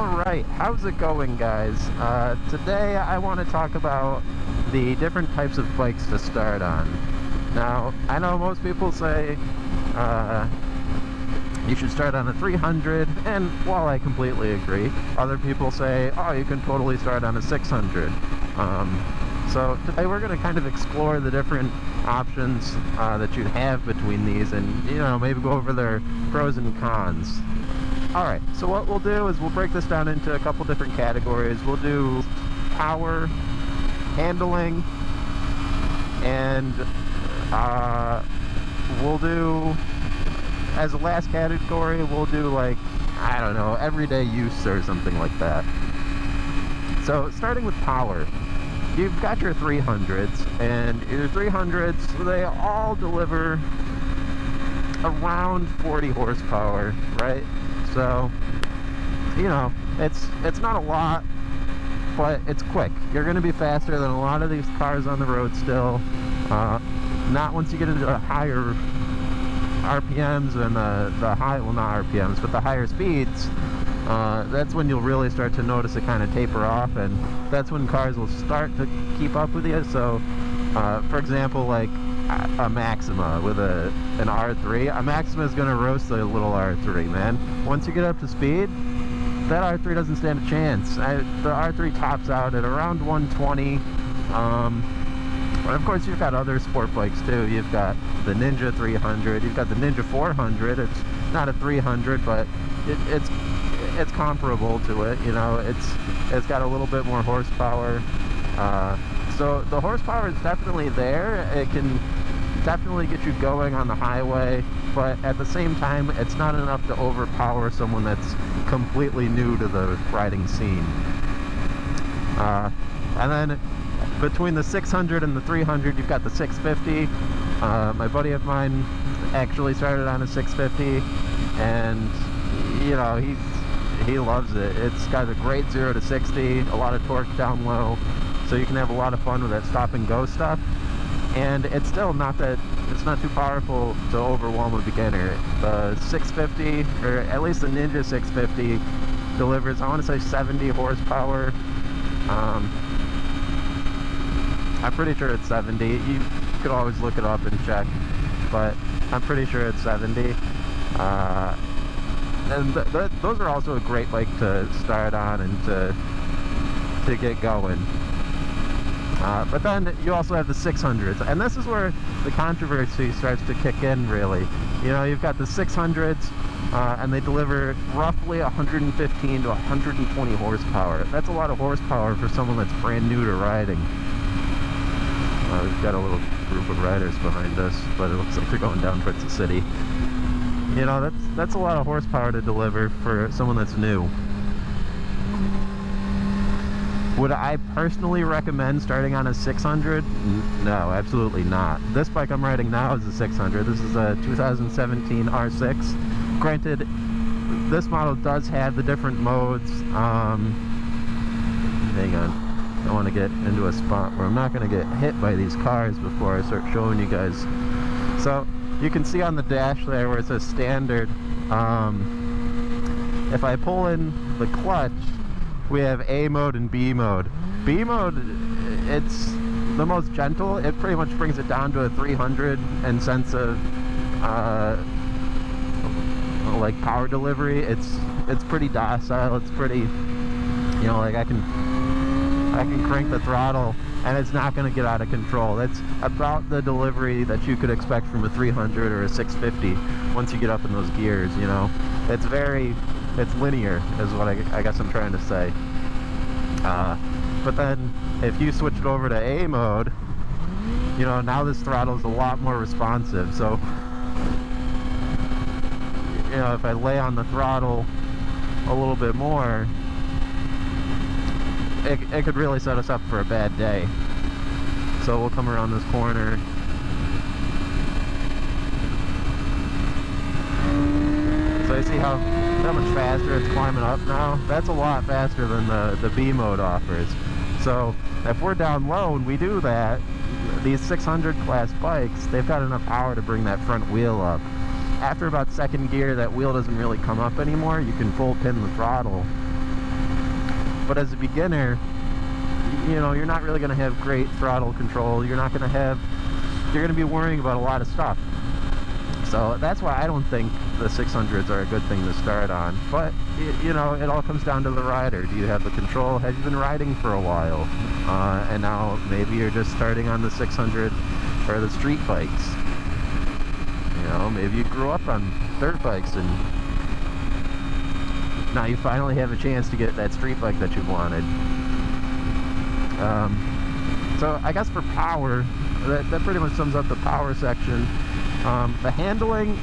Alright, how's it going, guys? Today I want to talk about the different types of bikes to start on. Now, I know most people say you should start on a 300, and while I completely agree, other people say, oh, you can totally start on a 600. So today we're going to kind of explore the different options that you'd have between these and, maybe go over their pros and cons. Alright, so what we'll do is we'll break this down into a couple different categories. We'll do power, handling, and we'll do, as a last category, we'll do like, I don't know, everyday use or something like that. So starting with power, you've got your 300s, and your 300s, they all deliver around 40 horsepower, right? So, it's not a lot, but it's quick. You're going to be faster than a lot of these cars on the road still. Not once you get into the higher RPMs and the high, well, not RPMs, but the higher speeds. That's when you'll really start to notice it kind of taper off, and that's when cars will start to keep up with you. So, for example, like a Maxima with an R3, a Maxima is going to roast a little R3, man. Once you get up to speed, that R3 doesn't stand a chance. The R3 tops out at around 120. But of course, you've got other sport bikes too. You've got the Ninja 300, you've got the Ninja 400. It's not a 300, but it's comparable to it. It's got a little bit more horsepower. So the horsepower is definitely there. It can definitely get you going on the highway, but at the same time, it's not enough to overpower someone that's completely new to the riding scene. And then between the 600 and the 300, you've got the 650. My buddy of mine actually started on a 650, and he loves it. It's got a great 0 to 60, a lot of torque down low, so you can have a lot of fun with that stop and go stuff. And it's still not too powerful to overwhelm a beginner. The 650, or at least the Ninja 650, delivers, I want to say, 70 horsepower. I'm pretty sure it's 70. You could always look it up and check, but I'm pretty sure it's 70. And those are also a great bike to start on and to get going. But then you also have the 600s, and this is where the controversy starts to kick in, really. You've got the 600s, and they deliver roughly 115 to 120 horsepower. That's a lot of horsepower for someone that's brand new to riding. We've got a little group of riders behind us, but it looks like they're going down towards the city. That's a lot of horsepower to deliver for someone that's new. Would I personally recommend starting on a 600? No, absolutely not. This bike I'm riding now is a 600. This is a 2017 R6. Granted, this model does have the different modes. Hang on. I want to get into a spot where I'm not going to get hit by these cars before I start showing you guys. So, you can see on the dash there where it says standard. If I pull in the clutch, we have A mode and B mode. B mode, it's the most gentle. It pretty much brings it down to a 300 in sense of like power delivery. It's pretty docile. It's pretty, like I can crank the throttle and it's not going to get out of control. That's about the delivery that you could expect from a 300 or a 650 once you get up in those gears. It's linear is what I guess I'm trying to say. But then if you switch it over to A mode, now this throttle is a lot more responsive. So, if I lay on the throttle a little bit more, it could really set us up for a bad day. So we'll come around this corner. So you see how much faster it's climbing up now? That's a lot faster than the B mode offers. So if we're down low and we do that, these 600 class bikes, they've got enough power to bring that front wheel up. After about second gear, that wheel doesn't really come up anymore. You can full pin the throttle But as a beginner, you know, you're not really going to have great throttle control. You're going to be worrying about a lot of stuff. So that's why I don't think the 600s are a good thing to start on. But, you know, it all comes down to the rider. Do you have the control? Have you been riding for a while? And now maybe you're just starting on the 600 or the street bikes. You know, maybe you grew up on dirt bikes and now you finally have a chance to get that street bike that you wanted. So I guess for power, that pretty much sums up the power section. The handling,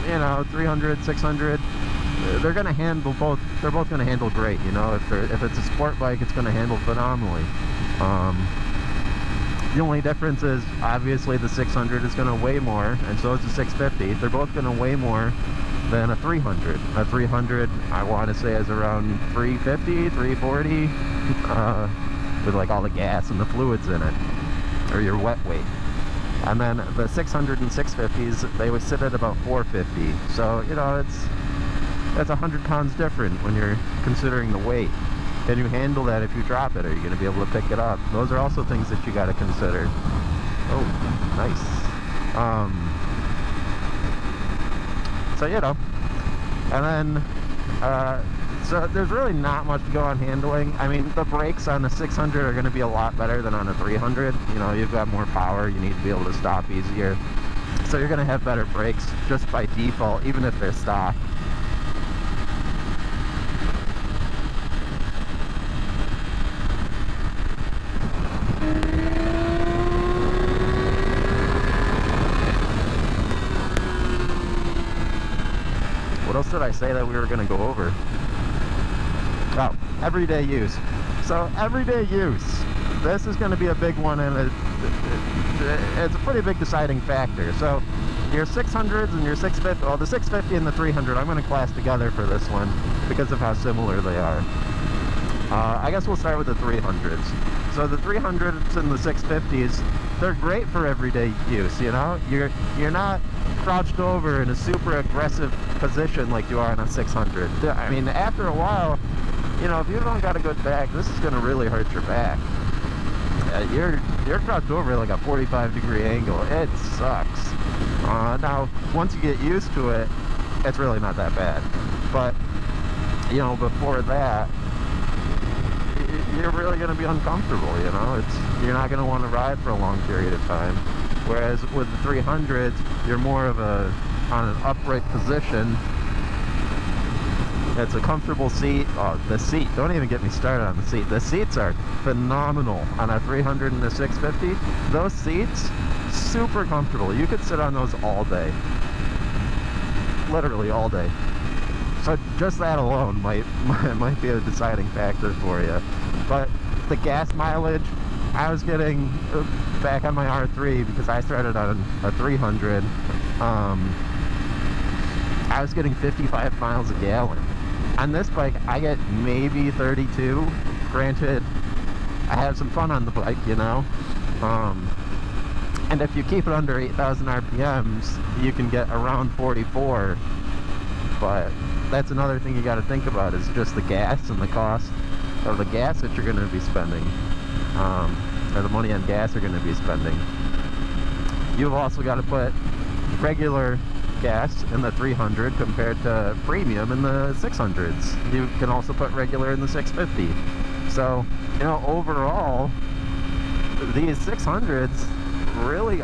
you know, 300, 600, they're going to handle both. They're both going to handle great. You know, if it's a sport bike, it's going to handle phenomenally. The only difference is obviously the 600 is going to weigh more, and so is the 650. They're both going to weigh more than a 300. A 300, I want to say, is around 350, 340, with like all the gas and the fluids in it, or your wet weight. And then the 600 and 650s, they would sit at about 450. So, you know, that's 100 pounds different when you're considering the weight. Can you handle that if you drop it? Are you going to be able to pick it up? Those are also things that you got to consider. Oh, nice. So, you know, and then, so there's really not much to go on handling. I mean, the brakes on the 600 are going to be a lot better than on a 300. You know, you've got more power. You need to be able to stop easier. So you're going to have better brakes just by default, even if they're stock. What else did I say that we were going to go over? Oh, everyday use. So everyday use, this is going to be a big one, and it's a pretty big deciding factor. So your 600s and your 650, well, the 650 and the 300, I'm going to class together for this one because of how similar they are. I guess we'll start with the 300s. So the 300s and the 650s, they're great for everyday use. You know, you're not crouched over in a super aggressive position like you are on a 600. I mean, after a while, you know, if you don't got a good back, this is going to really hurt your back. You're crouched over at like a 45-degree angle. It sucks. Now, once you get used to it, it's really not that bad. But, you know, before that, you're really going to be uncomfortable, you know? You're not going to want to ride for a long period of time. Whereas with the 300s, you're more of on an upright position. It's a comfortable seat. Oh, the seat, don't even get me started on the seat. The seats are phenomenal on a 300 and a 650. Those seats, super comfortable. You could sit on those all day. Literally all day. So just that alone might be a deciding factor for you. But the gas mileage, I was getting back on my R3 because I started on a 300. I was getting 55 miles a gallon. On this bike, I get maybe 32. Granted, I have some fun on the bike, you know. And if you keep it under 8,000 RPMs, you can get around 44. But that's another thing you got to think about is just the gas and the cost of the gas that you're going to be spending, or the money on gas you're going to be spending. You've also got to put regular gas in the 300 compared to premium in the 600s. You can also put regular in the 650. So, you know, overall, these 600s really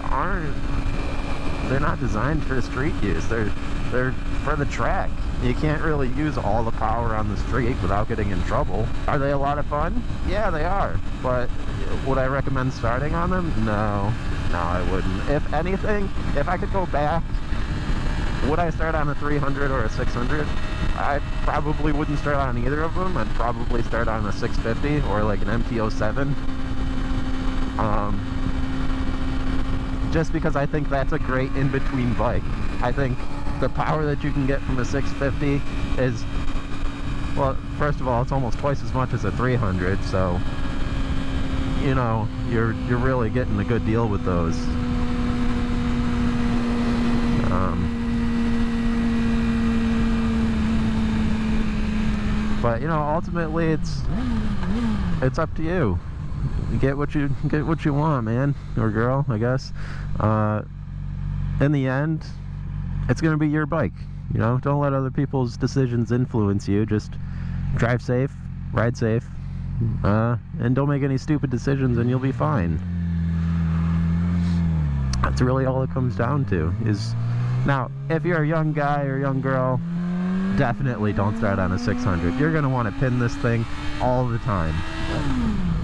they're not designed for street use. They're for the track. You can't really use all the power on the street without getting in trouble. Are they a lot of fun? Yeah, they are. But would I recommend starting on them? No, I wouldn't. If anything, if I could go back, would I start on a 300 or a 600? I probably wouldn't start on either of them. I'd probably start on a 650 or like an MT-07. Just because I think that's a great in-between bike. I think the power that you can get from a 650 is, well, first of all, it's almost twice as much as a 300, so, you know, you're really getting a good deal with those. But you know, ultimately it's up to you. Get what you want, man, or girl, I guess. In the end, it's gonna be your bike. You know, don't let other people's decisions influence you. Just drive safe, ride safe, and don't make any stupid decisions, and you'll be fine. That's really all it comes down to. Is now, if you're a young guy or young girl, definitely don't start on a 600. You're gonna want to pin this thing all the time.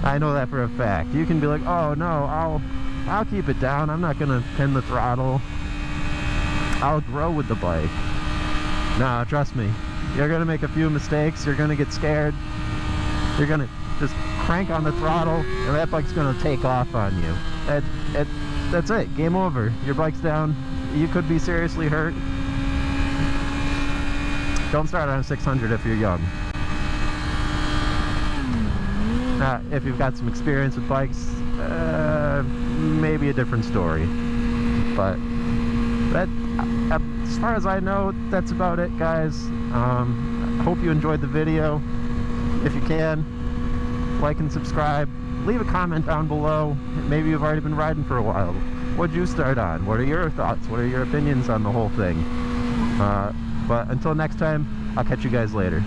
I know that for a fact. You can be like, oh no, I'll keep it down. I'm not gonna pin the throttle. I'll grow with the bike. No, trust me. You're gonna make a few mistakes. You're gonna get scared. You're gonna just crank on the throttle, and that bike's gonna take off on you. That's it. Game over. Your bike's down. You could be seriously hurt. Don't start on a 600 if you're young. If you've got some experience with bikes, maybe a different story. But as far as I know, that's about it, guys. Hope you enjoyed the video. If you can, like and subscribe. Leave a comment down below. Maybe you've already been riding for a while. What'd you start on? What are your thoughts? What are your opinions on the whole thing? But until next time, I'll catch you guys later.